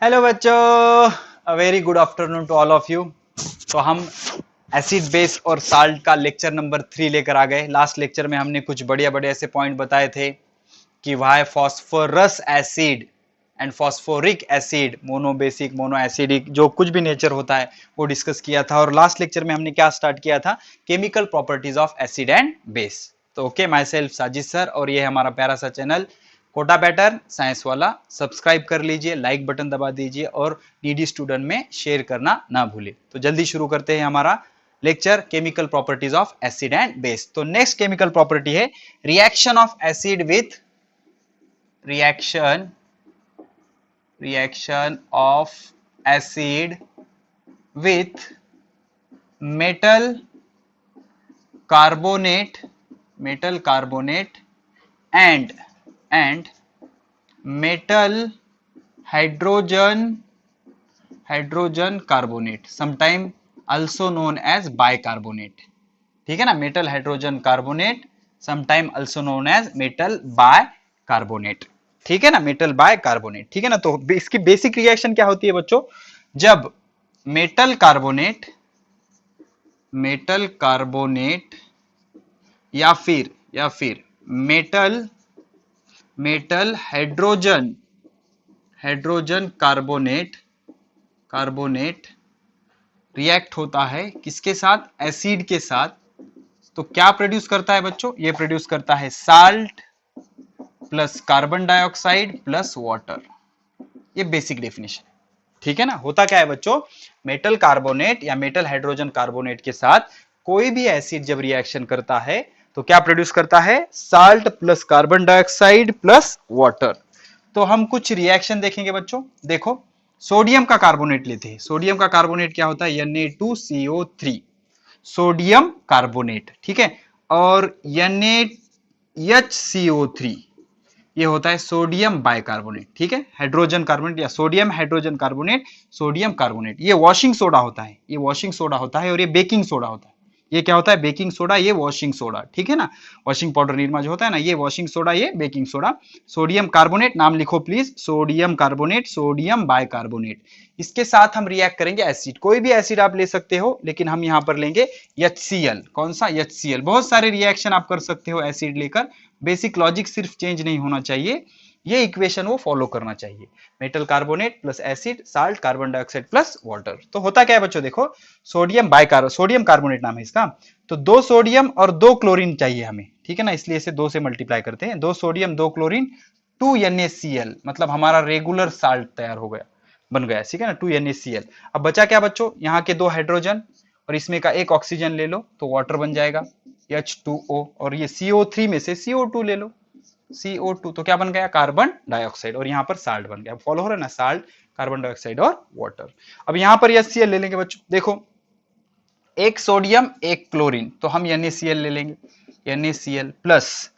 Hello बच्चों, a very good afternoon to all of you. तो हम एसिड बेस और साल्ट का लेक्चर नंबर 3 लेकर आ गए। लास्ट लेक्चर में हमने कुछ बढ़िया बढ़िया ऐसे पॉइंट बताए थे कि why phosphorous acid and phosphoric acid, mono basic mono acidic, जो कुछ भी नेचर होता है वो डिस्कस किया था। और लास्ट लेक्चर में हमने क्या स्टार्ट किया था, chemical properties of acid and base. तो okay, myself Sajid sir, और ये हमारा प्यारा सा चैनल कोटा पैटर्न साइंस वाला। सब्सक्राइब कर लीजिए, लाइक बटन दबा दीजिए और डीडी स्टूडेंट में शेयर करना ना भूलिए। तो जल्दी शुरू करते हैं हमारा lecture, chemical properties of acid and base. तो नेक्स्ट केमिकल प्रॉपर्टी है reaction of acid with reaction of acid with metal carbonate and metal hydrogen carbonate, sometime also known as bicarbonate। ठीक है ना, metal hydrogen carbonate, sometime also known as metal bicarbonate. ठीक है ना, metal bicarbonate. ठीक है ना। तो इसकी बेसिक रिएक्शन क्या होती है बच्चों, जब मेटल कार्बोनेट या फिर मेटल हाइड्रोजन कार्बोनेट रिएक्ट होता है किसके साथ, एसिड के साथ, तो क्या प्रोड्यूस करता है बच्चों, ये प्रोड्यूस करता है salt plus carbon dioxide plus water. ये बेसिक डेफिनेशन है। ठीक है ना। होता क्या है बच्चों, मेटल कार्बोनेट या मेटल हाइड्रोजन कार्बोनेट के साथ कोई भी एसिड जब रिएक्शन करता है तो क्या प्रोड्यूस करता है, salt plus carbon dioxide plus water. तो हम कुछ रिएक्शन देखेंगे बच्चों। देखो, सोडियम का कार्बोनेट लेते हैं। सोडियम का कार्बोनेट क्या होता है, Na2CO3, सोडियम कार्बोनेट। ठीक है। और NaHCO3, ये होता है सोडियम बाइकार्बोनेट। ठीक है, हाइड्रोजन कार्बोनेट या sodium hydrogen carbonate, sodium carbonate. ये वॉशिंग सोडा होता है, ये वॉशिंग सोडा होता है। और ये बेकिंग सोडा होता है। ये क्या होता है, बेकिंग सोडा, ये वॉशिंग सोडा। ठीक है ना, वॉशिंग पाउडर निरमा जो होता है ना, ये वॉशिंग सोडा, ये बेकिंग सोडा। सोडियम कार्बोनेट, नाम लिखो please, sodium carbonate, sodium bicarbonate. इसके साथ हम रिएक्ट करेंगे एसिड, कोई भी एसिड आप ले सकते हो, लेकिन हम यहां पर लेंगे HCl। कौन सा, HCl। बहुत सारे रिएक्शन आप कर सकते हो एसिड लेकर, बेसिक लॉजिक सिर्फ चेंज नहीं होना चाहिए, ये इक्वेशन वो फॉलो करना चाहिए। Metal carbonate plus acid, salt, carbon dioxide plus water. तो होता क्या है बच्चों, देखो, सोडियम कार्बोनेट नाम है इसका। तो 2 सोडियम और 2 क्लोरीन चाहिए हमें। ठीक है ना, इसलिए इसे 2 से मल्टीप्लाई करते हैं। 2 सोडियम 2 क्लोरीन 2 NaCl, मतलब हमारा रेगुलर साल्ट तैयार हो गया, बन गया। ठीक है ना, 2 NaCl। अब बचा क्या बच्चों, यहाँ के 2 हाइड्रोजन और इसमें का एक ऑक्सीजन ले लो तो वाटर बन जाएगा H2O। और ये CO3 में से CO2 ले लो, CO2, तो क्या बन गया, कार्बन डाइऑक्साइड। और यहाँ पर साल्ट बन गया। फॉलो हो रहा है ना, साल्ट, कार्बन डाइऑक्साइड और वाटर। अब यहाँ पर HCl ले लेंगे बच्चों। देखो, एक सोडियम एक क्लोरीन, तो हम NaCl ले लेंगे। NaCl प्लस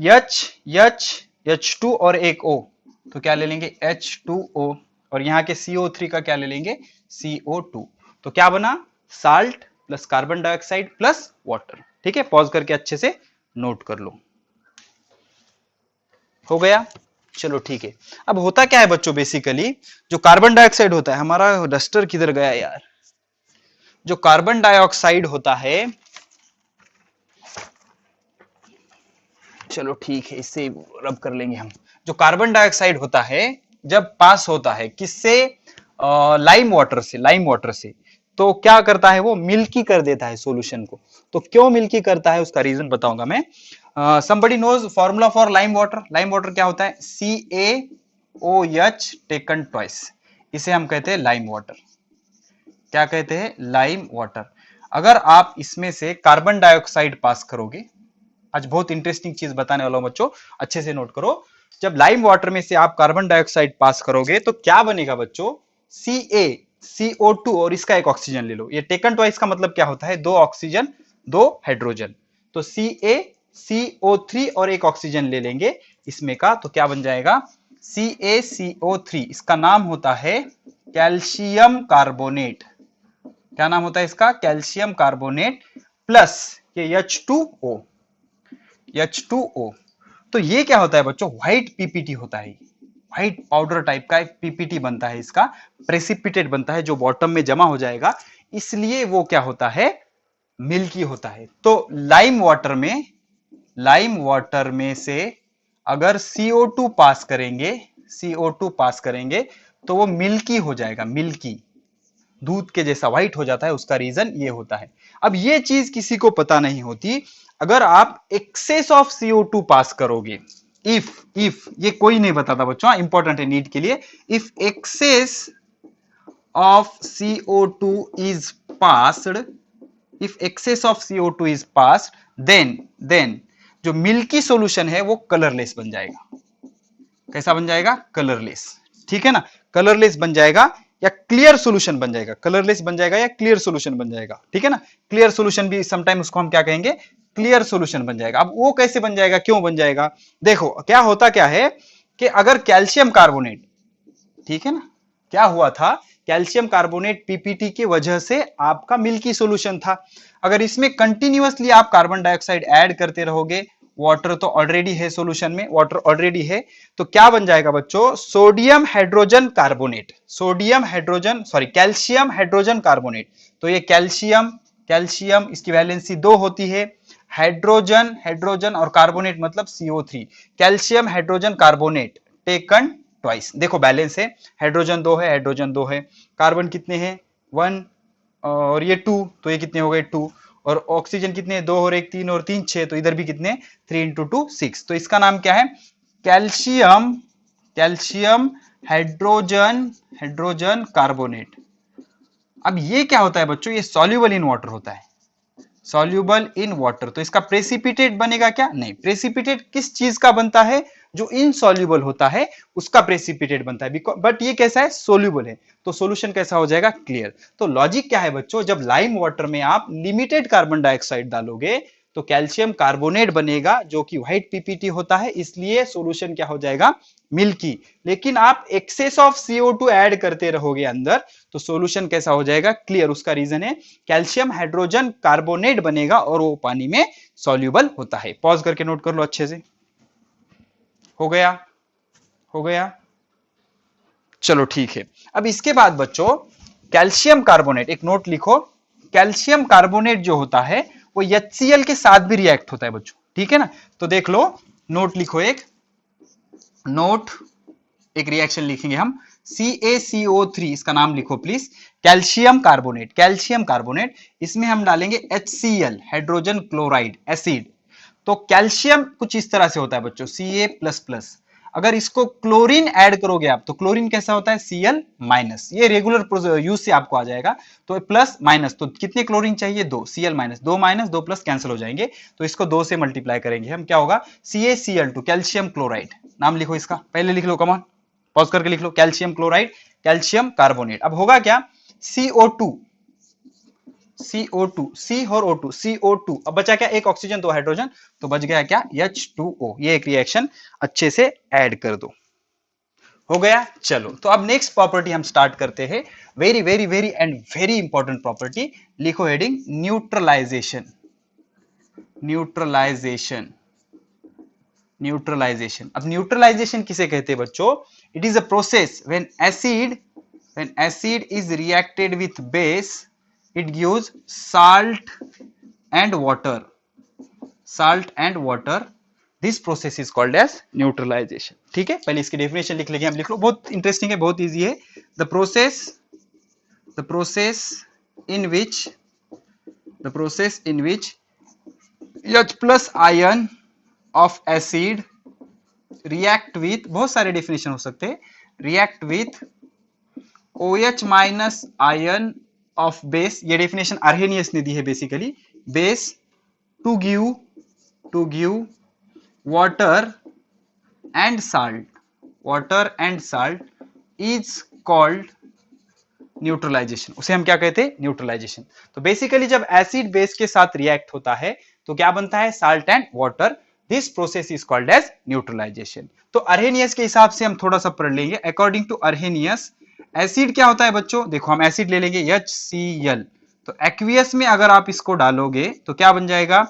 H2 और एक O, तो क्या ले लेंगे, H2O। और यहाँ के CO3 का क्या ले लेंगे, CO2। तो क्या बना, salt plus carbon dioxide plus water. ठीक है, पॉज करके अच्छे से नोट कर लो। हो गया, चलो ठीक है। अब होता क्या है बच्चों, बेसिकली जो कार्बन डाइऑक्साइड होता है, हमारा डस्टर किधर गया यार, जो कार्बन डाइऑक्साइड होता है, चलो ठीक है, इससे रब कर लेंगे हम। जो कार्बन डाइऑक्साइड होता है जब पास होता है किससे, लाइम वाटर से, तो क्या करता है, वो मिल्की कर देता है सॉल्यूशन को। तो क्यों मिल्की करता है, उसका रीजन बताऊंगा मैं। Somebody knows formula for lime water. Lime water क्या होता है, CaOH टेकन ट्वाइस, इसे हम कहते हैं लाइम वाटर। क्या कहते हैं, लाइम वाटर। अगर आप इसमें से कार्बन डाइऑक्साइड पास करोगे, आज बहुत इंटरेस्टिंग चीज बताने वाला हूं बच्चों, अच्छे से नोट करो। जब लाइम वाटर में से आप कार्बन डाइऑक्साइड पास करोगे तो क्या बनेगा बच्चों, CaCO2 और इसका एक ऑक्सीजन ले लो। ये टेकन ट्वाइस का मतलब क्या होता है, 2 ऑक्सीजन 2 हाइड्रोजन। तो CaCO3 और एक ऑक्सीजन ले लेंगे इसमें का, तो क्या बन जाएगा, CaCO3। इसका नाम होता है कैल्शियम कार्बोनेट। क्या नाम होता है इसका, कैल्शियम कार्बोनेट प्लस ये H2O। तो ये क्या होता है बच्चों, व्हाइट PPT होता है। व्हाइट पाउडर टाइप का एक पीपीटी बनता है, इसका प्रेसिपिटेट बनता है जो बॉटम में जमा हो जाएगा, इसलिए वो क्या होता है, मिल्की होता है। तो लाइम वाटर में से अगर CO2 पास करेंगे, CO2 पास करेंगे तो वो मिल्की हो जाएगा, मिल्की, दूध के जैसा व्हाइट हो जाता है। उसका रीजन ये होता है। अब ये चीज किसी को पता नहीं होती, अगर आप एक्सेस ऑफ CO2 पास करोगे, इफ ये कोई नहीं बताता बच्चों, इंपॉर्टेंट है नीट के लिए, if excess of CO2 is passed, if excess of CO2 is passed, then जो मिल्की सॉल्यूशन है वो कलरलेस बन जाएगा। कैसा बन जाएगा, कलरलेस, ठीक है ना, कलरलेस बन जाएगा या क्लियर सॉल्यूशन बन जाएगा, कलरलेस बन जाएगा या क्लियर सॉल्यूशन बन जाएगा, ठीक है ना। क्लियर सॉल्यूशन भी समटाइम उसको हम क्या कहेंगे, क्लियर सॉल्यूशन बन जाएगा। अब वो कैसे बन जाएगा, क्यों बन जाएगा, देखो क्या होता क्या है कि अगर कैल्शियम कार्बोनेट, ठीक है ना, क्या हुआ था, कैल्शियम कार्बोनेट पीपीटी की वजह से आपका मिल्की सॉल्यूशन था। अगर इसमें कंटिन्यूअसली आप कार्बन डाइऑक्साइड ऐड करते रहोगे, वाटर तो ऑलरेडी है सॉल्यूशन में, वाटर ऑलरेडी है, तो क्या बन जाएगा बच्चों, sodium hydrogen carbonate, calcium hydrogen carbonate. तो ये कैल्शियम इसकी वैलेंसी 2 होती है, हाइड्रोजन और कार्बोनेट मतलब CO3, calcium hydrogen carbonate taken twice. देखो बैलेंस है, हाइड्रोजन 2 है, कार्बन कितने हैं 1 और ये 2, तो ये कितने हो गए 2, और ऑक्सीजन कितने 2 और 1 3 और 3 6, तो इधर भी कितने 3 इंटू 2 6। तो इसका नाम क्या है, कैल्शियम हाइड्रोजन कार्बोनेट। अब ये क्या होता है बच्चों, ये सॉल्युबल इन वाटर होता है, सॉल्युबल इन वाटर। तो इसका प्रेसिपिटेट बनेगा क्या, नहीं, प्रेसिपिटेट किस चीज का बनता है, जो इनसॉल्युबल होता है उसका प्रेसिपिटेट बनता है, बट ये कैसा है, सोल्यूबल है, तो सॉल्यूशन कैसा हो जाएगा, क्लियर। तो लॉजिक क्या है बच्चों, जब लाइम वाटर में आप लिमिटेड कार्बन डाइऑक्साइड डालोगे तो कैल्शियम कार्बोनेट बनेगा जो कि व्हाइट पीपीटी होता है, इसलिए सॉल्यूशन क्या हो जाएगा, मिल्की। लेकिन आप एक्सेस ऑफ CO2 ऐड करते रहोगे अंदर तो सॉल्यूशन कैसा हो जाएगा, क्लियर। उसका रीजन है कैल्शियम हाइड्रोजन कार्बोनेट बनेगा और वो पानी में सॉल्युबल होता है। पॉज करके नोट कर लो अच्छे से, हो गया, चलो ठीक है। अब इसके बाद बच्चों कैल्शियम कार्बोनेट, एक नोट लिखो, कैल्शियम कार्बोनेट जो होता है वो HCl के साथ भी रिएक्ट होता है बच्चों, ठीक है ना। तो देख लो, नोट लिखो, एक रिएक्शन लिखेंगे हम, CaCO3, इसका नाम लिखो प्लीज, कैल्शियम कार्बोनेट, इसमें हम डालेंगे HCl, हाइड्रोजन क्लोराइड एसिड। तो कैल्शियम कुछ इस तरह से होता है बच्चों, Ca++, अगर इसको क्लोरीन ऐड करोगे आप तो क्लोरीन कैसा होता है, Cl-, ये रेगुलर यूज से आपको आ जाएगा। तो प्लस माइनस, तो कितने क्लोरीन चाहिए, 2, Cl-, 2 माइनस 2 प्लस कैंसिल हो जाएंगे, तो इसको 2 से मल्टीप्लाई करेंगे हम, क्या होगा, CaCl2, कैल्शियम क्लोराइड। नाम लिखो इसका, पहले लिख लो, कमॉन पॉज करके लिख लो, कैल्शियम क्लोराइड, कैल्शियम कार्बोनेट। अब होगा क्या, CO2, C और O2, CO2, अब बचा क्या, एक ऑक्सीजन 2 हाइड्रोजन, तो बच गया क्या, H2O। ये एक रिएक्शन अच्छे से ऐड कर दो, हो गया। चलो तो अब नेक्स्ट प्रॉपर्टी हम स्टार्ट करते हैं, very very very and very important property, लिखो हेडिंग, न्यूट्रलाइजेशन। अब न्यूट्रलाइजेशन किसे कहते हैं बच्चों, it is a process when acid is reacted with base, it gives salt and water, this process is called as neutralization। ठीक है, पहले इसकी डेफिनेशन लिख लेंगे हम, लिख लो, बहुत इंटरेस्टिंग है, बहुत इजी है। the process in which H+ ion of acid react with, बहुत सारे डेफिनेशन हो सकते हैं, react with OH- ion of base, ये डेफिनेशन अर्हेनियस ने दी है basically, base to give water and salt is called neutralisation. उसे हम क्या कहते हैं, न्यूट्रलाइजेशन। तो बेसिकली जब एसिड बेस के साथ रिएक्ट होता है तो क्या बनता है, salt and water, this process is called as neutralisation. तो अर्हेनियस के हिसाब से हम थोड़ा सा पढ़ लेंगे। अकॉर्डिंग टू अर्हेनियस, एसिड क्या होता है बच्चों, देखो हम एसिड ले लेंगे HCl, तो एक्वियस में अगर आप इसको डालोगे तो क्या बन जाएगा,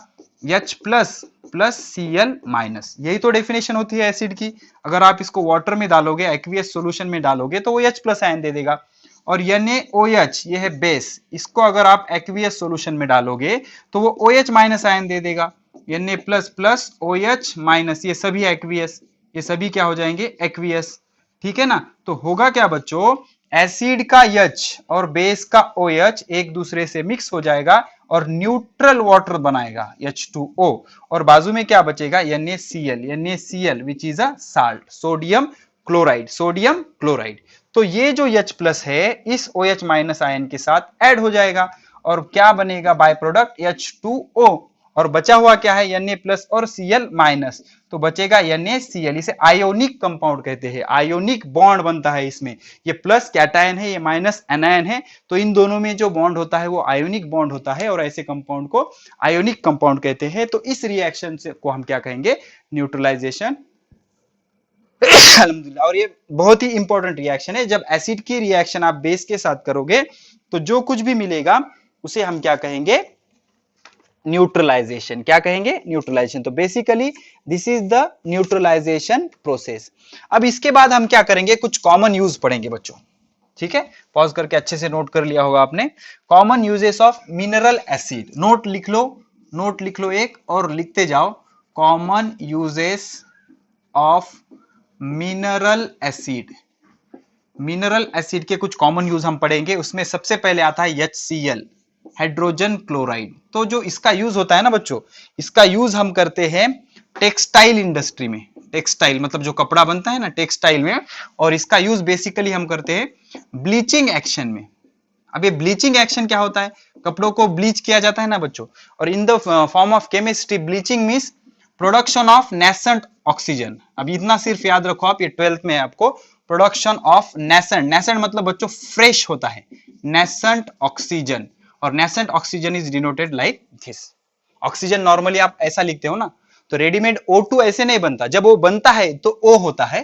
H plus plus Cl minus, यही तो डेफिनेशन होती है एसिड की। अगर आप इसको वाटर में डालोगे, एक्वियस सॉल्यूशन में डालोगे तो वो H प्लस आयन दे देगा। और NaOH ये है बेस, इसको अगर आप एक्वियस सॉल्यूशन में डालोगे तो वो OH माइनस आयन दे देगा। Na plus plus OH minus, ये सभी एक्वियस, ये सभी क्या हो जाएंगे, एक्वियस। ठीक है ना। तो होगा क्या बच्चों, एसिड का H और बेस का OH एक दूसरे से मिक्स हो जाएगा और न्यूट्रल वाटर बनाएगा H2O, और बाजू में क्या बचेगा, NaCl which is a salt, sodium chloride, sodium chloride. तो ये जो H प्लस है इस OH माइनस आयन के साथ ऐड हो जाएगा और क्या बनेगा, बाय प्रोडक्ट H2O। और बचा हुआ क्या है, Na प्लस और Cl माइनस, तो बचेगा NaCl। इसे आयोनिक कंपाउंड कहते हैं, आयोनिक बॉन्ड बनता है इसमें। ये प्लस कैटायन है, ये माइनस एनायन है, तो इन दोनों में जो बॉन्ड होता है वो आयोनिक बॉन्ड होता है, और ऐसे कंपाउंड को आयोनिक कंपाउंड कहते हैं। तो इस रिएक्शन से को हम क्या कहेंगे, न्यूट्रलाइजेशन। अल्हम्दुलिल्लाह। और ये बहुत ही इंपॉर्टेंट रिएक्शन है, जब एसिड की रिएक्शन आप बेस के साथ करोगे तो जो कुछ भी मिलेगा उसे हम क्या कहेंगे, न्यूट्रलाइजेशन। क्या कहेंगे, न्यूट्रलाइजेशन। तो basically this is the neutralisation process. अब इसके बाद हम क्या करेंगे, कुछ कॉमन यूज पढ़ेंगे बच्चों। ठीक है, पॉज करके अच्छे से नोट कर लिया होगा आपने। Common uses of mineral acid, note लिख लो, नोट लिख लो एक और लिखते जाओ। Common uses of mineral acid, mineral acid के कुछ कॉमन यूज हम पढ़ेंगे। उसमें सबसे पहले आता है HCl, हाइड्रोजन क्लोराइड। तो जो इसका यूज होता है ना बच्चों, इसका यूज हम करते हैं टेक्सटाइल इंडस्ट्री में। टेक्सटाइल मतलब जो कपड़ा बनता है ना, टेक्सटाइल में। और इसका यूज बेसिकली हम करते हैं ब्लीचिंग एक्शन में। अब ये ब्लीचिंग एक्शन क्या होता है, कपड़ों को ब्लीच किया जाता है ना बच्चों, और in the form of chemistry bleaching means production of nascent oxygen. अब इतना सिर्फ याद रखो आप, ये 12th में है आपको। प्रोडक्शन ऑफ नेसेंट, नेसेंट मतलब बच्चों फ्रेश होता है, नेसेंट ऑक्सीजन। और nascent oxygen is denoted like this. Oxygen normally आप ऐसा लिखते हो ना, तो रेडीमेड O2 ऐसे नहीं बनता, जब वो बनता है तो O होता है,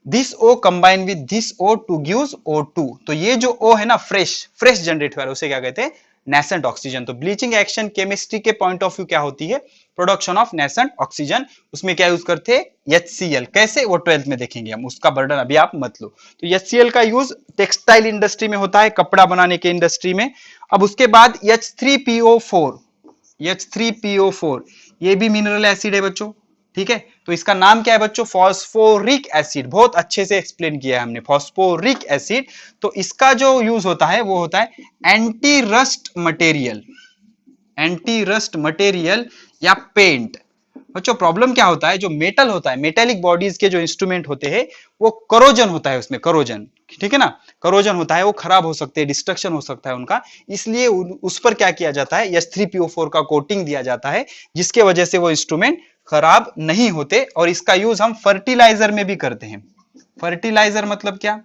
this O combine with this O two gives O2। तो ये जो O है ना, फ्रेश जनरेट हुआ है, उसे क्या कहते हैं, नेसेंट ऑक्सीजन। तो ब्लीचिंग एक्शन केमिस्ट्री के पॉइंट ऑफ व्यू क्या होती है, प्रोडक्शन ऑफ नेसेंट ऑक्सीजन। उसमें क्या यूज करते हैं, HCl। कैसे, वो 12th में देखेंगे हम, उसका बर्डन अभी आप मत लो। तो HCl का यूज टेक्सटाइल इंडस्ट्री में होता है, कपड़ा बनाने के इंडस्ट्री में। अब उसके बाद H3PO4, H3PO4 ये भी मिनरल एसिड है बच्चों। ठीक है, तो इसका नाम क्या है बच्चों, फॉस्फोरिक एसिड। बहुत अच्छे से एक्सप्लेन किया है हमने, फॉस्फोरिक एसिड। तो इसका जो यूज होता है वो होता है anti rust material, anti rust material या पेंट। बच्चों प्रॉब्लम क्या होता है, जो मेटल होता है, मेटेलिक बॉडीज के जो इंस्ट्रूमेंट होते हैं वो करोजन होता है, उसमें करोजन, ठीक है ना, करोजन होता है, वो खराब हो सकते हैं, डिस्ट्रक्शन हो सकता है उनका। इसलिए उस पर क्या किया जाता है, H3PO4 का कोटिंग दिया जाता है, जिसके वजह से वो इंस्ट्रूमेंट खराब नहीं होते। और इसका यूज हम फर्टिलाइजर में भी करते हैं। फर्टिलाइजर मतलब क्या,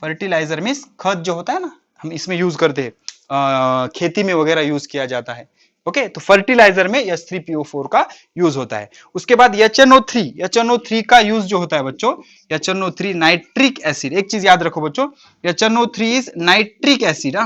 फर्टिलाइजर मीन्स खत जो होता है ना, हम इसमें यूज करते हैं, खेती में वगैरह यूज किया जाता है। ओके, तो फर्टिलाइजर में H3PO4 का यूज होता है। उसके बाद HNO3, HNO3 का यूज जो होता है बच्चों, HNO3 नाइट्रिक एसिड। एक चीज याद रखो बच्चों, HNO3 is nitric acid,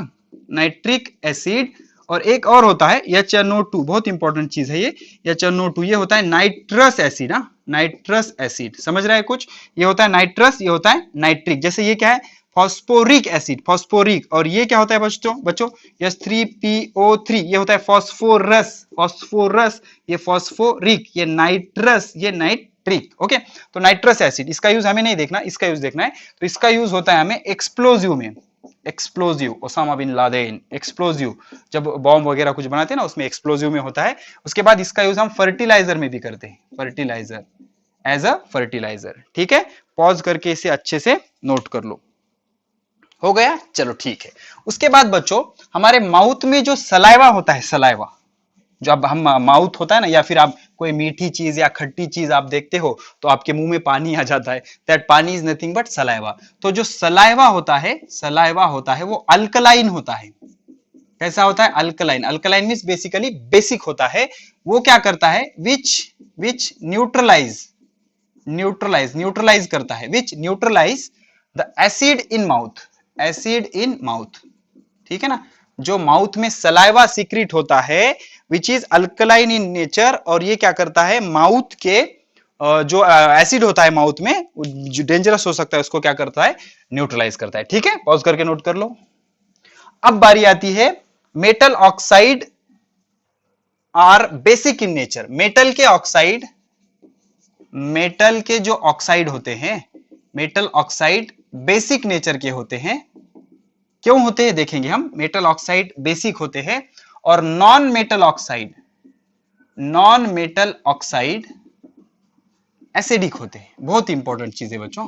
nitric acid. और एक और होता है HNO2, बहुत इंपॉर्टेंट चीज है ये, HNO2 ये होता है नाइट्रस एसिड, नाइट्रस एसिड। समझ रहे हैं कुछ, ये होता है नाइट्रस, ये होता है नाइट्रिक। जैसे ये क्या है, फॉस्फोरिक एसिड, फॉस्फोरिक। और ये क्या होता है बच्चों H3PO3 ये होता है फॉस्फोरस, फॉस्फोरस, ये फॉस्फोरिक, ये नाइट्रस, ये नाइट्रिक। ओके, तो नाइट्रस एसिड, इसका यूज हमें नहीं देखना, इसका यूज देखना है। तो इसका यूज होता है हमें एक्सप्लोजिव में, explosive, Osama bin Laden, explosive, जब बॉम्ब वगैरह कुछ बनाते हैं ना, उसमें एक्सप्लोजिव में होता है। उसके बाद इसका यूज हम फर्टिलाइजर में भी करते हैं, फर्टिलाइजर, एज अ फर्टिलाइजर। ठीक है, पॉज करके इसे अच्छे से नोट कर लो। हो गया, चलो ठीक है। उसके बाद बच्चों हमारे माउथ में जो सलाइवा होता है, सलाइवा, जो अब हम माउथ होता है ना, या फिर आप कोई मीठी चीज या खट्टी चीज आप देखते हो तो आपके मुंह में पानी आ जाता है, दैट पानी इज नथिंग बट सलाइवा। तो जो सलाइवा होता है, सलाइवा होता है वो अल्कलाइन होता है। कैसा होता है, alkaline. Alkaline means basically basic होता है। वो क्या करता है, विच न्यूट्रलाइज, न्यूट्रलाइज करता है, which neutralize the acid in mouth, acid in mouth. ठीक है ना, जो माउथ में सलाइवा सीक्रेट होता है which is alkaline in nature, और ये क्या करता है, माउथ के जो एसिड होता है माउथ में जो डेंजरस हो सकता है उसको क्या करता है, न्यूट्रलाइज करता है। ठीक है, पॉज करके नोट कर लो। अब बारी आती है metal oxide are basic in nature. Metal के ऑक्साइड, मेटल के जो ऑक्साइड होते हैं, मेटल ऑक्साइड बेसिक नेचर के होते हैं। क्यों होते हैं देखेंगे हम। मेटल ऑक्साइड बेसिक होते हैं और non metal oxide, non metal oxide acidic होते हैं। बहुत इंपॉर्टेंट चीज है बच्चों।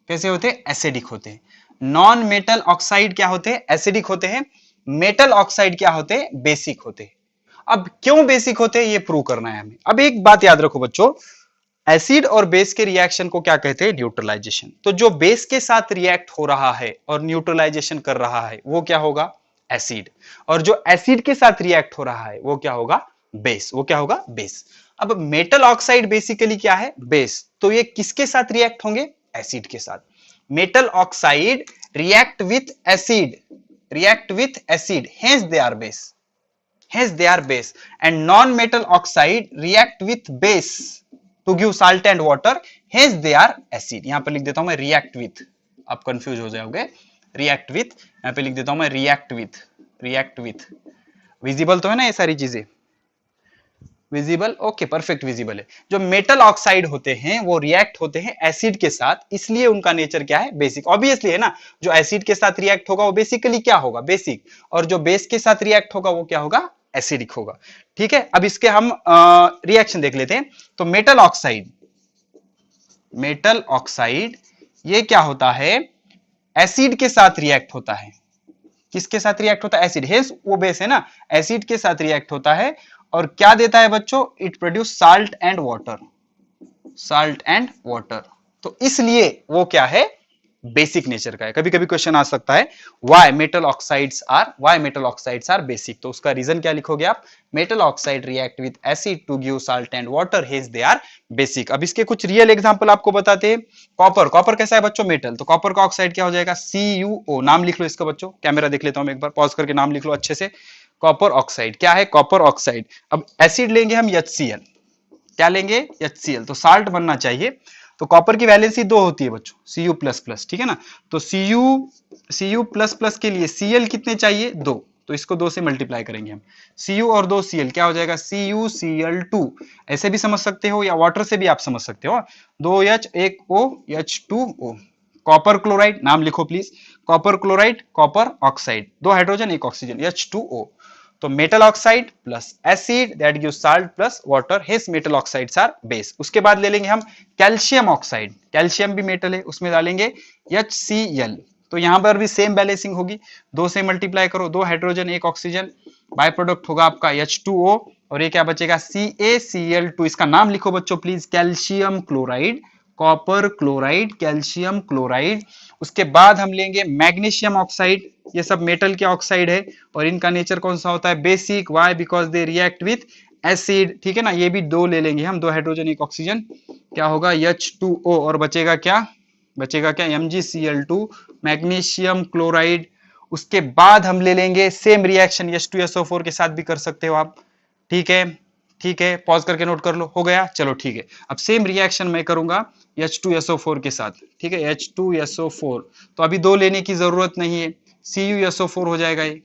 कैसे होते हैं, एसिडिक होते हैं। नॉन मेटल ऑक्साइड क्या होते हैं, एसिडिक होते हैं। मेटल ऑक्साइड क्या होते हैं, बेसिक होते हैं। अब क्यों बेसिक होते हैं ये प्रूव करना है हमें। अब एक बात याद रखो बच्चों, एसिड और बेस के रिएक्शन को क्या कहते हैं, न्यूट्रलाइजेशन। तो जो बेस के साथ रिएक्ट हो रहा है और न्यूट्रलाइजेशन कर रहा है वो क्या होगा, एसिड। और जो एसिड के साथ रिएक्ट हो रहा है वो क्या होगा, बेस। वो क्या होगा, बेस। अब मेटल ऑक्साइड बेसिकली क्या है, बेस। तो ये किसके साथ रिएक्ट होंगे, एसिड के साथ। Metal oxide react with acid, react with acid, hence they are base, hence they are base. And non metal oxide react with base to give salt and water, hence they are acid. यहां पर लिख देता हूं मैं react with, आप confuse हो जाओगे। react with, यहां पे लिख देता हूं मैं react with, react with। Visible तो है ना ये सारी चीजें, विजिबल, ओके परफेक्ट विजिबल है। जो मेटल ऑक्साइड होते हैं वो रिएक्ट होते हैं एसिड के साथ, इसलिए उनका नेचर क्या है, बेसिक। ऑब्वियसली है ना, जो एसिड के साथ रिएक्ट होगा वो बेसिकली क्या होगा, बेसिक। और जो बेस के साथ रिएक्ट होगा वो क्या होगा, एसिडिक होगा। ठीक है, अब इसके हम रिएक्शन देख लेते हैं। तो मेटल ऑक्साइड, मेटल ऑक्साइड ये क्या होता है, एसिड के साथ रिएक्ट होता है। किसके साथ रिएक्ट होता है, एसिड। हेस वो बेस है ना, एसिड के साथ रिएक्ट होता है और क्या देता है बच्चों, it produce salt and water, salt and water. तो इसलिए वो क्या है, बेसिक नेचर का है। कभी कभी क्वेश्चन आ सकता है why metal oxides are, why metal oxides are basic. तो उसका रीजन क्या लिखोगे आप, metal oxide react with acid to give salt and water, hence they are basic. अब इसके कुछ रियल एग्जांपल आपको बताते हैं। कॉपर, कॉपर कैसा है बच्चों, मेटल। तो कॉपर का ऑक्साइड क्या हो जाएगा, CuO। नाम लिख लो इसका बच्चों, कैमरा देख लेता हूं एक बार, पॉज करके नाम लिख लो अच्छे से। कॉपर ऑक्साइड क्या है, कॉपर ऑक्साइड। अब एसिड लेंगे हम HCl, क्या लेंगे, HCl। तो साल्ट बनना चाहिए। तो कॉपर की वैलेंसी 2 होती है बच्चों, Cu++, ठीक है ना। तो Cu++ के लिए Cl कितने चाहिए, 2। तो इसको 2 से मल्टीप्लाई करेंगे हम। Cu और 2 Cl क्या हो जाएगा, CuCl2। ऐसे भी समझ सकते हो या वाटर से भी आप समझ सकते हो, 2H 1O H2O। Copper chloride, नाम लिखो please, copper chloride, copper oxide, 2 hydrogen 1 oxygen, H2O। तो metal oxide plus acid that gives salt plus water, hence metal oxides are base. उसके बाद ले लेंगे हम कैल्शियम ऑक्साइड, कैल्शियम भी मेटल है, उसमें डालेंगे HCl। तो यहां पर भी सेम बैलेंसिंग होगी, 2 से मल्टीप्लाई करो, 2 हाइड्रोजन 1 ऑक्सीजन, बाय प्रोडक्ट होगा आपका H2O और ये क्या बचेगा, CaCl2। इसका नाम लिखो बच्चों please, calcium chloride, copper chloride, calcium chloride. उसके बाद हम लेंगे मैग्नीशियम ऑक्साइड, ये सब मेटल के ऑक्साइड है और इनका नेचर कौन सा होता है, basic. Why, because they react with acid, ठीक है ना। ये भी 2 ले लेंगे हम, 2 हाइड्रोजन 1 ऑक्सीजन, क्या होगा H2O और बचेगा क्या, बचेगा क्या, MgCl2, मैग्नीशियम क्लोराइड। उसके बाद हम ले लेंगे सेम रिएक्शन H2SO4 के साथ भी कर सकते हो आप, ठीक है, ठीक है, पॉज करके नोट कर लो, हो गया, चलो ठीक है। अब सेम रिएक्शन मैं करूंगा H2SO4 के साथ, ठीक है, H2SO4। तो अभी 2 लेने की जरूरत नहीं है, CuSO4 हो जाएगा ये,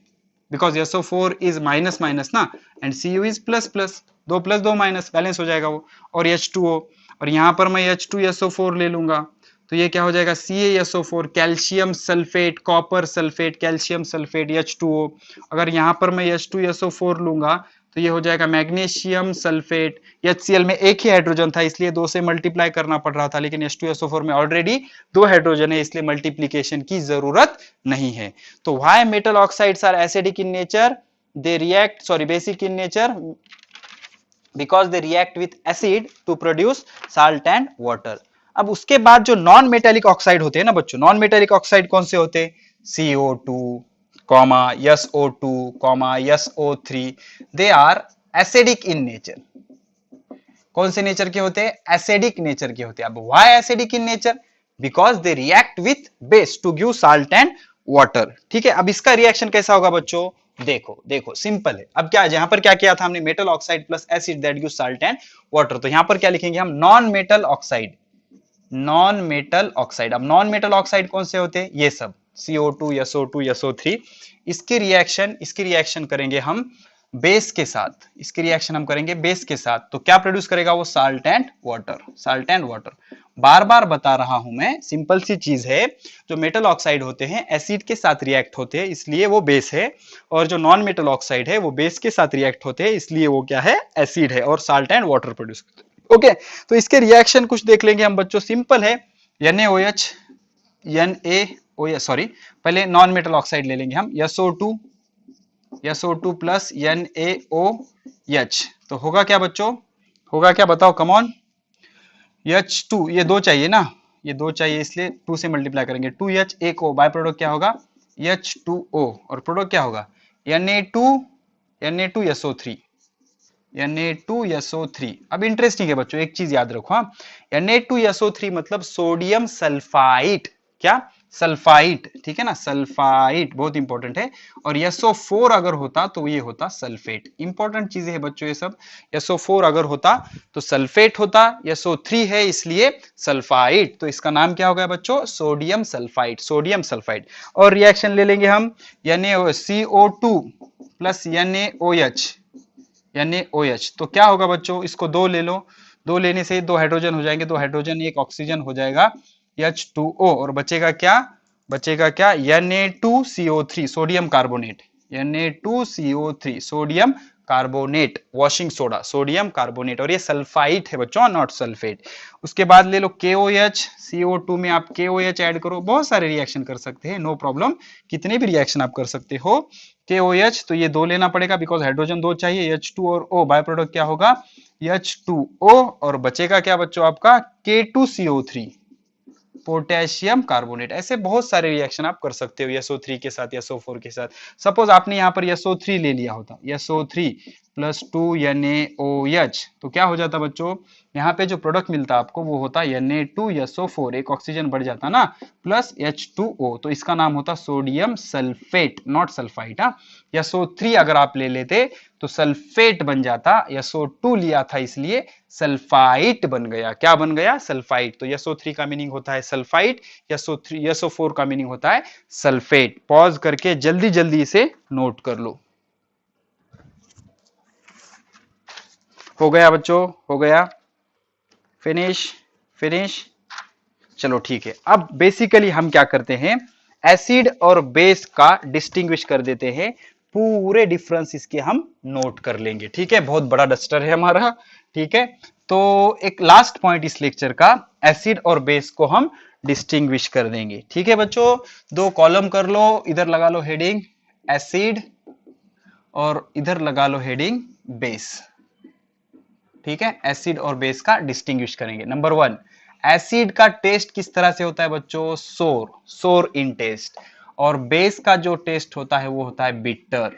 because SO4 is minus minus ना, and Cu is plus plus, 2 plus 2 minus, balance हो जाएगा वो। और H2O, और यहां पर मैं H2SO4 ले लूंगा, तो ये क्या हो जाएगा, CaSO4, calcium sulphate, copper sulphate, calcium sulphate, H2O। अगर यहां पर मैं H2SO4 लूंगा तो ये हो जाएगा मैग्नीशियम सल्फेट। HCl में एक ही हाइड्रोजन था इसलिए 2 से मल्टीप्लाई करना पड़ रहा था, लेकिन H2SO4 में ऑलरेडी 2 हाइड्रोजन है इसलिए मल्टीप्लीकेशन की जरूरत नहीं है। तो why metal oxides are acidic in nature, they react, sorry basic in nature, because they react with acid to produce salt and water. अब उसके बाद जो नॉन मेटेलिक ऑक्साइड होते हैं ना बच्चों, नॉन मेटेलिक ऑक्साइड कौन से होते हैं, CO2, SO2, SO3, they are acidic in nature. कौन से नेचर के होते हैं, एसिडिक नेचर के होते हैं। अब why acidic in nature, because they react with base to give salt and water, ठीक है। अब इसका रिएक्शन कैसा होगा बच्चों, देखो देखो सिंपल है। अब क्या है, यहां पर क्या किया था हमने, metal oxide plus acid that gives salt and water, तो यहां पर क्या लिखेंगे हम, non metal oxide, non metal oxide. अब नॉन मेटल ऑक्साइड कौन से होते हैं, ये सब CO2 SO2 SO3। इसकी रिएक्शन करेंगे हम बेस के साथ, इसकी रिएक्शन हम करेंगे बेस के साथ, तो क्या प्रोड्यूस करेगा वो, salt and water, salt and water. बार बार बता रहा हूं मैं, सिंपल सी चीज है, जो मेटल ऑक्साइड होते हैं एसिड के साथ रिएक्ट होते हैं इसलिए वो बेस है, और जो नॉन मेटल ऑक्साइड है वो बेस के साथ रिएक्ट होते हैं इसलिए वो क्या है, एसिड है, और साल्ट एंड वाटर प्रोड्यूस करते हैं। ओके, तो इसके रिएक्शन कुछ देख लेंगे हम बच्चों, सिंपल है। NaOH, NaOH सॉरी, पहले नॉन मेटल ऑक्साइड ले लेंगे हम, SO2 प्लस NaOH, तो होगा क्या बच्चों, होगा क्या बताओ, कम ऑन। H2, ये दो चाहिए ना, ये दो चाहिए इसलिए 2 से मल्टीप्लाई करेंगे, 2H, एक O, बाय प्रोडक्ट क्या होगा, H2O, और प्रोडक्ट क्या होगा, Na2SO3, Na2SO3। अब इंटरेस्टिंग है बच्चों, एक चीज याद रखो, हाँ, Na2SO3 मतलब सोडियम सल्फाइड, क्या, सल्फाइड, ठीक है ना, सल्फाइड बहुत इंपॉर्टेंट है। और SO4 अगर होता तो ये होता सल्फेट, इंपॉर्टेंट चीजें है बच्चों ये सब। SO4 अगर होता तो सल्फेट होता, SO3 है इसलिए सल्फाइड, तो इसका नाम क्या हो गया बच्चों, सोडियम सल्फाइड, सोडियम सल्फाइड। और रिएक्शन ले लेंगे हम, CO2 प्लस NaOH, NaOH, तो क्या होगा बच्चों, इसको दो ले लो, दो लेने से दो हाइड्रोजन हो जाएंगे, दो हाइड्रोजन एक ऑक्सीजन हो जाएगा H2O, और बचेगा क्या, बचेगा क्या, Na2CO3, sodium carbonate, Na2CO3 sodium carbonate, washing soda, sodium carbonate, और ये सल्फाइट है बच्चों, नॉट सल्फेट। उसके बाद ले लो KOH, CO2 में आप KOH ऐड करो, बहुत सारे रिएक्शन कर सकते हैं, नो प्रॉब्लम, कितने भी रिएक्शन आप कर सकते हो। KOH तो ये दो लेना पड़ेगा बिकॉज हाइड्रोजन दो चाहिए, H2 और O, बाय प्रोडक्ट क्या होगा, H2O, और बचेगा क्या बच्चों आपका, K2CO3, पोटेशियम कार्बोनेट। ऐसे बहुत सारे रिएक्शन आप कर सकते हो SO3 के साथ, SO4 के साथ। सपोज आपने यहाँ पर SO3 ले लिया होता, SO3 प्लस 2 NaOH, तो क्या हो जाता बच्चों, यहाँ पे जो प्रोडक्ट मिलता आपको वो होता Na2SO4, एक ऑक्सीजन बढ़ जाता ना, प्लस H2O, तो इसका नाम होता सोडियम सल्फेट, नॉट सल्फाइट। हाँ, SO3 अगर आप ले लेते तो सल्फेट बन जाता, SO2 लिया था इसलिए सल्फाइट बन गया, क्या बन गया, सल्फाइट। तो SO3 का मीनिंग होता है सल्फाइट, SO4 का मीनिंग होता है सल्फेट। पॉज करके जल्दी जल्दी इसे नोट कर लो। हो गया बच्चों, हो गया, फिनिश, फिनिश, चलो ठीक है। अब बेसिकली हम क्या करते हैं, एसिड और बेस का डिस्टिंग्विश कर देते हैं, पूरे डिफरेंस इसके हम नोट कर लेंगे, ठीक है, बहुत बड़ा डस्टर है हमारा, ठीक है। तो एक लास्ट पॉइंट इस लेक्चर का, एसिड और बेस को हम डिस्टिंग्विश कर देंगे, ठीक है बच्चों। दो कॉलम कर लो, इधर लगा लो हेडिंग एसिड और इधर लगा लो हेडिंग बेस, ठीक है। एसिड और बेस का डिस्टिंग्विश करेंगे। नंबर 1, एसिड का टेस्ट किस तरह से होता है बच्चों, सोर, सोर इन टेस्ट, और बेस का जो टेस्ट होता है वो होता है बिटर,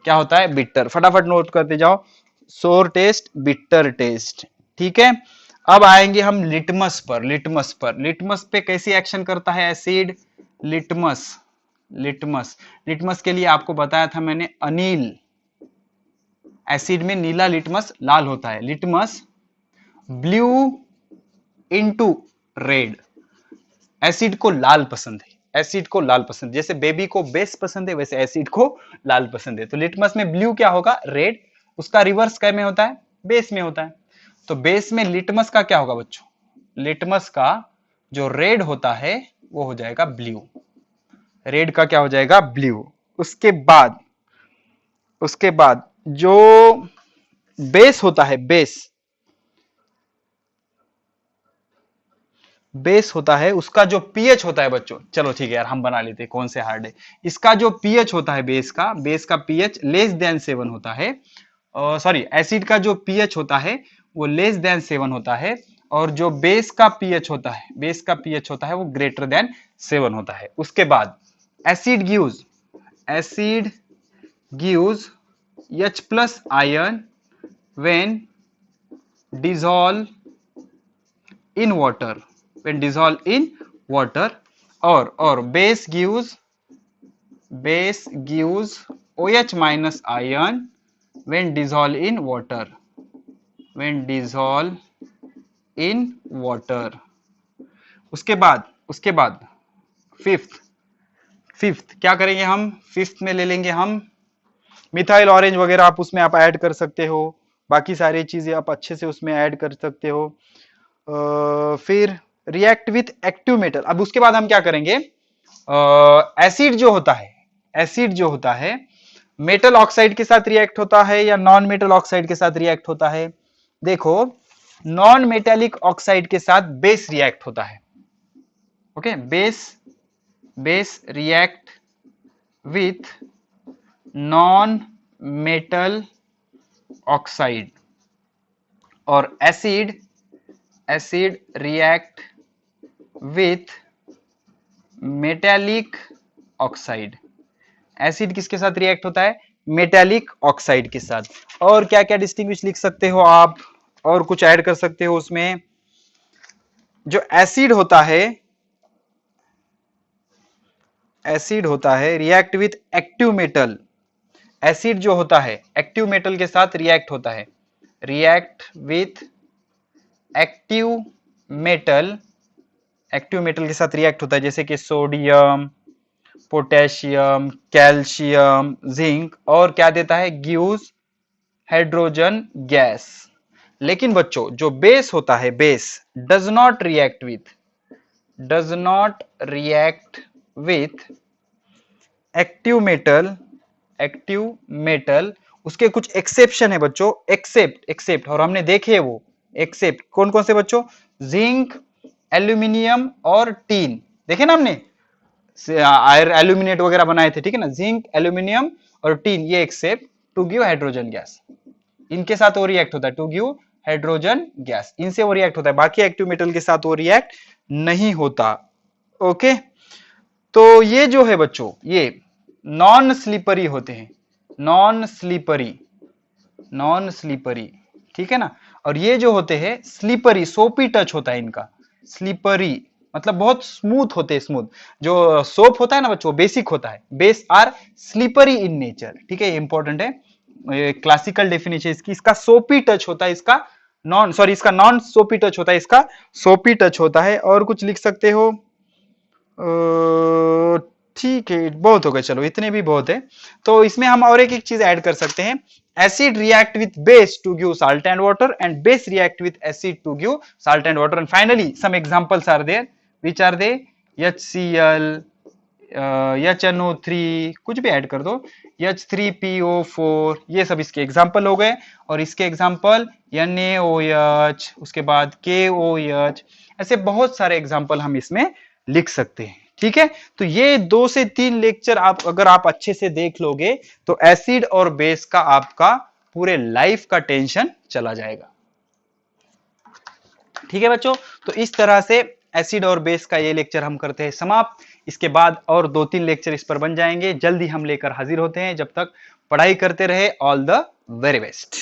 क्या होता है, बिटर। फटाफट नोट करते जाओ, सोर टेस्ट, बिटर टेस्ट, ठीक है। अब आएंगे हम लिटमस पर, लिटमस पर, लिटमस पे कैसी एक्शन करता है एसिड, लिटमस, लिटमस, लिटमस के लिए आपको बताया था मैंने अनिल, एसिड में नीला लिटमस लाल होता है, litmus blue into red, acid को लाल पसंद है, एसिड को लाल पसंद, जैसे बेबी को बेस पसंद है वैसे एसिड को लाल पसंद है। तो लिटमस में ब्लू क्या होगा, रेड, उसका रिवर्स क्या में होता है, बेस में होता है। तो बेस में लिटमस का क्या होगा बच्चों, लिटमस का जो रेड होता है वो हो जाएगा ब्लू, रेड का क्या हो जाएगा, ब्लू। उसके बाद, उसके बाद जो बेस होता है, बेस, बेस होता है उसका जो पीएच होता है बच्चों, चलो ठीक है यार हम बना लेते हैं, कौन से हार्ड है। इसका जो पीएच होता है बेस का पीएच लेस देन 7 होता है, सॉरी एसिड का जो पीएच होता है वो लेस देन 7 होता है, और जो बेस का पीएच होता है, बेस का पीएच होता है वो ग्रेटर देन 7 होता है। उसके बाद acid gives, acid gives H plus ion when dissolve in water, when dissolved in water, or base gives base gives OH minus ion when dissolved in water. When dissolved in water. उसके बाद fifth क्या करेंगे हम? Fifth में ले लेंगे हम methyl orange वगैरह, आप उसमें आप ऐड कर सकते हो, बाकी सारी चीजें आप अच्छे से उसमें ऐड कर सकते हो। फिर रिएक्ट विथ एक्टिव मेटल। अब उसके बाद हम क्या करेंगे? एसिड जो होता है मेटल ऑक्साइड के साथ रिएक्ट होता है या नॉन मेटल ऑक्साइड के साथ रिएक्ट होता है? देखो, नॉन मेटेलिक ऑक्साइड के साथ बेस रिएक्ट होता है। Okay, base react with non metal oxide, और acid react with metallic oxide. Acid किसके साथ रिएक्ट होता है? मेटेलिक ऑक्साइड के साथ। और क्या क्या डिस्टिंग्विश लिख सकते हो आप, और कुछ ऐड कर सकते हो उसमें? जो एसिड होता है react with active metal. Acid जो होता है एक्टिव मेटल के साथ रिएक्ट होता है, रिएक्ट विथ एक्टिव मेटल के साथ रिएक्ट होता है, जैसे कि सोडियम, पोटेशियम, कैल्शियम, जिंक, और क्या देता है? Gives hydrogen gas. लेकिन बच्चों जो बेस होता है, base does not react with active metal. उसके कुछ एक्सेप्शन है बच्चों, एक्सेप्ट, और हमने देखे वो एक्सेप्ट कौन कौन से बच्चों? जिंक, एल्यूमिनियम और टीन, देखे ना हमने, एल्यूमिनेट वगैरह बनाए थे, ठीक है ना? जिंक, एल्यूमिनियम और टीन, ये except to give hydrogen gas. इनके साथ वो रिएक्ट होता है टू गिव हाइड्रोजन गैस, इनसे वो रिएक्ट होता है, बाकी एक्टिव मेटल के साथ वो रिएक्ट नहीं होता। ओके, तो ये जो है बच्चों, ये नॉन स्लीपरी होते हैं, नॉन स्लीपरी, ठीक है ना? और ये जो होते हैं स्लीपरी, सोपी टच होता है इनका। स्लीपरी मतलब बहुत स्मूथ होते हैं, स्मूथ। जो सोप होता है ना बच्चों, बेसिक होता है, base are slippery in nature, ठीक है? इंपॉर्टेंट है, क्लासिकल डेफिनेशन इसकी। इसका सोपी टच होता है, इसका नॉन सोपी टच होता है, इसका सोपी टच होता है। और कुछ लिख सकते हो? ठीक है, बहुत हो गए, चलो इतने भी बहुत है। तो इसमें हम और एक चीज ऐड कर सकते हैं, acid react with base to give salt and water, and base react with acid to give salt and water, and finally some examples are there, which are they? HCl, HNO3, कुछ भी add कर दो, H3PO4, ये सब इसके example हो गए। और इसके एग्जांपल NaOH, उसके बाद KOH, ऐसे बहुत सारे एग्जांपल हम इसमें लिख सकते हैं, ठीक है? तो ये 2 से 3 लेक्चर अगर आप अच्छे से देख लोगे तो एसिड और बेस का आपका पूरे लाइफ का टेंशन चला जाएगा, ठीक है बच्चों? तो इस तरह से एसिड और बेस का ये लेक्चर हम करते हैं समाप्त। इसके बाद और 2-3 लेक्चर इस पर बन जाएंगे, जल्दी हम लेकर हाजिर होते हैं। जब तक पढ़ाई करते रहे, ऑल द वेरी बेस्ट।